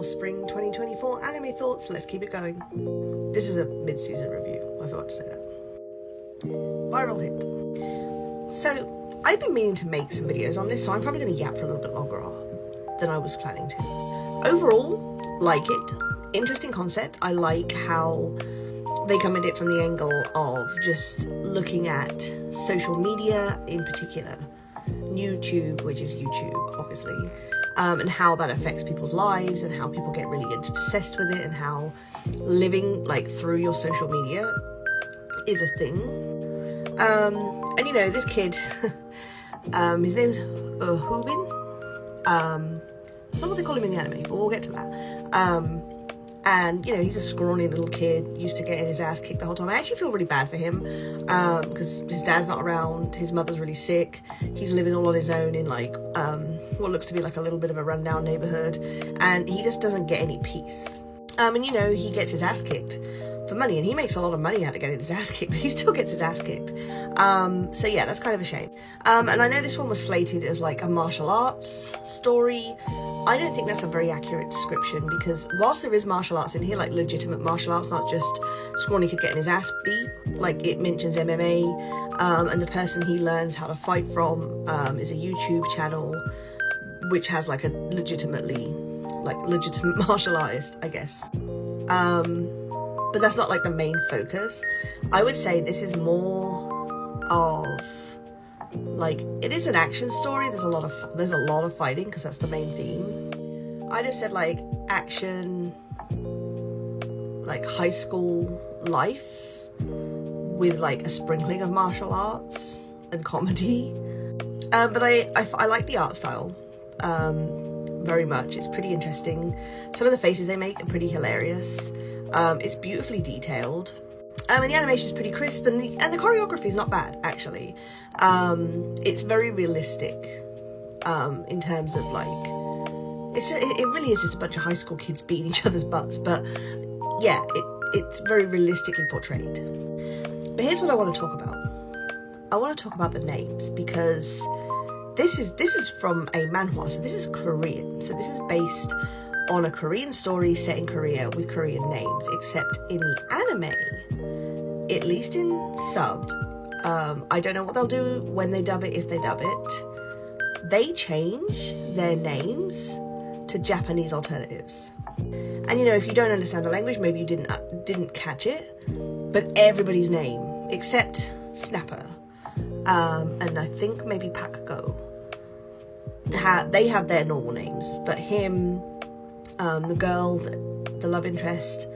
spring 2024 anime thoughts. Let's keep it going. This is a mid-season review, I forgot to say that. Viral hit. So I've been meaning to make some videos on this, so I'm probably going to yap for a little bit longer than I was planning to. Overall, like it. Interesting concept. I like how they come at it from the angle of just looking at social media, in particular YouTube, which is YouTube obviously, and how that affects people's lives and how people get really obsessed with it, and how living like through your social media is a thing. And you know, this kid, his name's Hubin. It's not what they call him in the anime, but we'll get to that. And you know, he's a scrawny little kid, used to getting his ass kicked the whole time. I actually feel really bad for him, because his dad's not around, his mother's really sick, he's living all on his own in like what looks to be like a little bit of a rundown neighborhood, and he just doesn't get any peace. And you know, he gets his ass kicked for money, and he makes a lot of money out of getting his ass kicked, but he still gets his ass kicked. So yeah, that's kind of a shame. And I know this one was slated as like a martial arts story. I don't think that's a very accurate description, because whilst there is martial arts in here, like legitimate martial arts, not just scrawny kid getting his ass beat, like it mentions MMA, and the person he learns how to fight from is a YouTube channel which has like a legitimate martial artist, I guess. But that's not like the main focus. I would say this is more of like, it is an action story. There's a lot of fighting, because that's the main theme. I'd have said like action, like high school life with like a sprinkling of martial arts and comedy. But I like the art style very much. It's pretty interesting. Some of the faces they make are pretty hilarious. It's beautifully detailed. And the animation is pretty crisp, and the choreography is not bad, actually. It's very realistic in terms of like, it really is just a bunch of high school kids beating each other's butts, but yeah, it's very realistically portrayed. But here's what I want to talk about. I want to talk about the names, because this is from a manhwa, so this is Korean. So this is based on a Korean story set in Korea with Korean names, except in the anime, at least in subbed, I don't know what they'll do when they dub it, if they dub it, they change their names to Japanese alternatives. And you know, if you don't understand the language, maybe you didn't catch it, but everybody's name except Snapper, and I think maybe Pakugo, they have their normal names, but him, the girl, the love interest,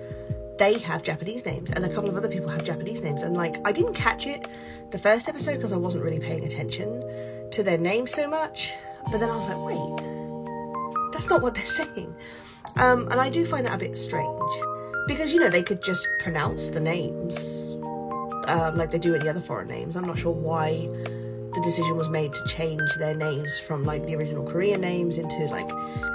they have Japanese names, and a couple of other people have Japanese names. And like, I didn't catch it the first episode because I wasn't really paying attention to their names so much, but then I was like, wait, that's not what they're saying. And I do find that a bit strange, because you know, they could just pronounce the names like they do any other foreign names. I'm not sure why the decision was made to change their names from like the original Korean names into like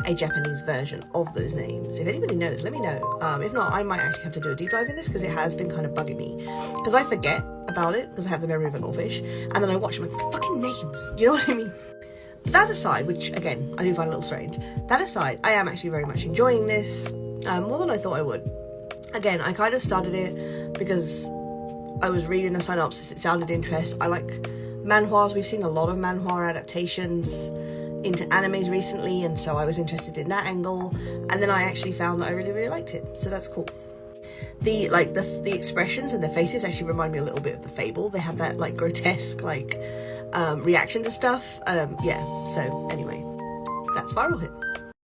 a Japanese version of those names. If anybody knows, let me know. If not, I might actually have to do a deep dive in this, because it has been kind of bugging me, because I forget about it because I have the memory of a goldfish, and then I watch my fucking names, you know what I mean? That aside, which again I do find a little strange, that aside, I am actually very much enjoying this, more than I thought I would. Again, I kind of started it because I was reading the synopsis, it sounded interesting. I like manhwas. We've seen a lot of manhwa adaptations into animes recently, and so I was interested in that angle, and then I actually found that I really liked it, so that's cool. The expressions and the faces actually remind me a little bit of the Fable. They have that like grotesque like reaction to stuff. Yeah, so anyway, that's Viral Hit.